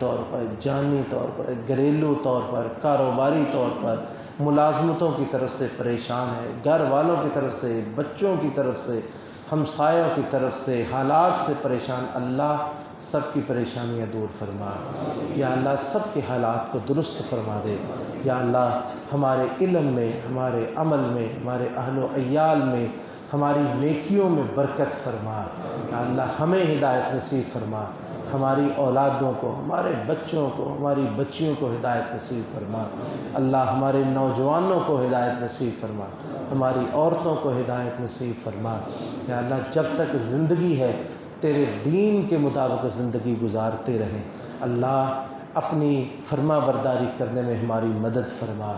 طور پر، جانی طور پر، گھریلو طور پر، کاروباری طور پر ملازمتوں کی طرف سے پریشان ہے، گھر والوں کی طرف سے، بچوں کی طرف سے، ہمسایوں کی طرف سے، حالات سے پریشان، اللہ سب کی پریشانیاں دور فرما۔ یا اللہ سب کے حالات کو درست فرما دے۔ یا اللہ ہمارے علم میں، ہمارے عمل میں، ہمارے اہل و عیال میں، ہماری نیکیوں میں برکت فرما۔ یا اللہ ہمیں ہدایت نصیب فرما، ہماری اولادوں کو، ہمارے بچوں کو، ہماری بچیوں کو ہدایت نصیب فرما۔ اللہ ہمارے نوجوانوں کو ہدایت نصیب فرما، ہماری عورتوں کو ہدایت نصیب فرما۔ یا اللہ جب تک زندگی ہے تیرے دین کے مطابق زندگی گزارتے رہیں۔ اللہ اپنی فرما برداری کرنے میں ہماری مدد فرما۔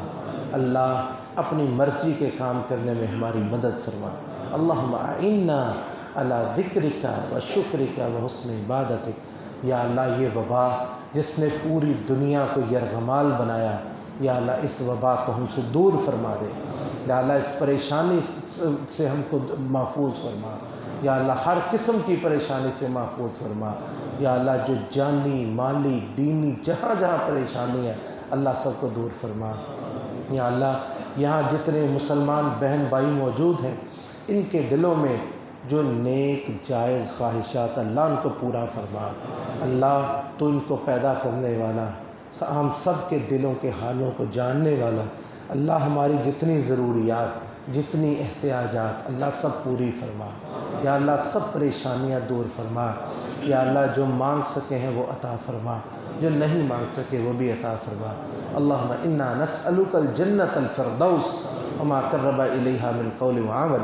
اللہ اپنی مرضی کے کام کرنے میں ہماری مدد فرما۔ اللہم اعنا علی ذکرک و شکرک و حسن عبادتک۔ یا اللہ یہ وبا جس نے پوری دنیا کو یرغمال بنایا، یا اللہ اس وبا کو ہم سے دور فرما دے۔ یا اللہ اس پریشانی سے ہم کو محفوظ فرما۔ یا اللہ ہر قسم کی پریشانی سے محفوظ فرما۔ یا اللہ جو جانی، مالی، دینی جہاں جہاں پریشانی ہے اللہ سب کو دور فرما۔ یا اللہ یہاں جتنے مسلمان بہن بھائی موجود ہیں ان کے دلوں میں جو نیک جائز خواہشات اللہ ان کو پورا فرما۔ اللہ تو ان کو پیدا کرنے والا، ہم سب کے دلوں کے حالوں کو جاننے والا، اللہ ہماری جتنی ضروریات، جتنی احتیاجات اللہ سب پوری فرما۔ یا اللہ سب پریشانیاں دور فرما۔ یا اللہ جو مانگ سکے ہیں وہ عطا فرما، جو نہیں مانگ سکے وہ بھی عطا فرما۔ اللہم انا نسألک الجنة الفردوس وما قرب الیہا من قول وعمل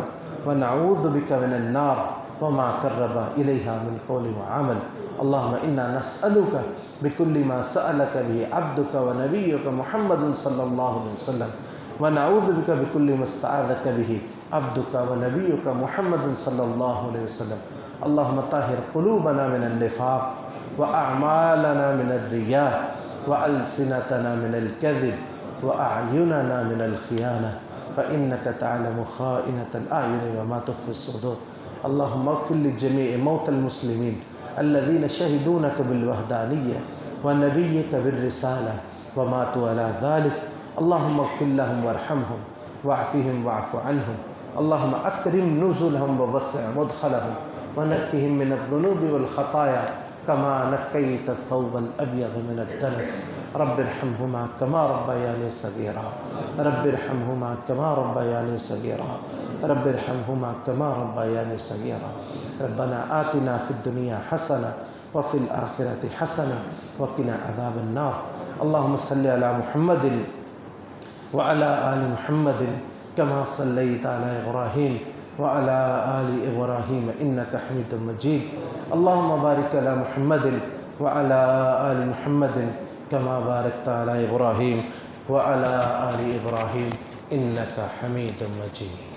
ونعوذ بک من النار وما قرب الیہا من قول وعمل۔ اللہم انا نسألک بکل ما سألک به عبدک ونبیک محمد صلی اللہ علیہ وسلم ونعوذ بک بکل ما استعاذک به عبدک ونبیک محمد صلی اللہ علیہ وسلم۔ اللہم طہر قلوبنا من النفاق واعمالنا من الرياء والسنتنا من الكذب واعیننا من الخیانہ فإنك تعلم خائنة الأعین وما تخفی الصدور۔ اللہم اغفر لجمیع موتى المسلمین الذین شہدونک بالوحدانیہ ونبیک بالرسالہ وماتوا على ذلك۔ اللہم اغفر لهم وارحمهم واعفهم واعف عنهم۔ اللہم اکرم نزلهم ووسع مدخلهم ونقهم من الذنوب والخطايا كما نقيت الثوب الأبيض من الدنس۔ رب ارحمهما كما ربياني صغيرا، رب ارحمهما كما ربياني صغيرا، رب ارحمهما كما ربياني صغيرا۔ ربنا آتنا في الدنيا حسنة وفي الآخرة حسنة وقنا عذاب النار۔ اللهم صل على محمد وعلى آل محمد كما صليت على إبراهيم وعلى آل إبراهيم إنك حميد مجيد۔ اللهم بارك على محمد وعلى آل محمد كما باركت على إبراهيم وعلى آل إبراهيم إنك حميد مجيد۔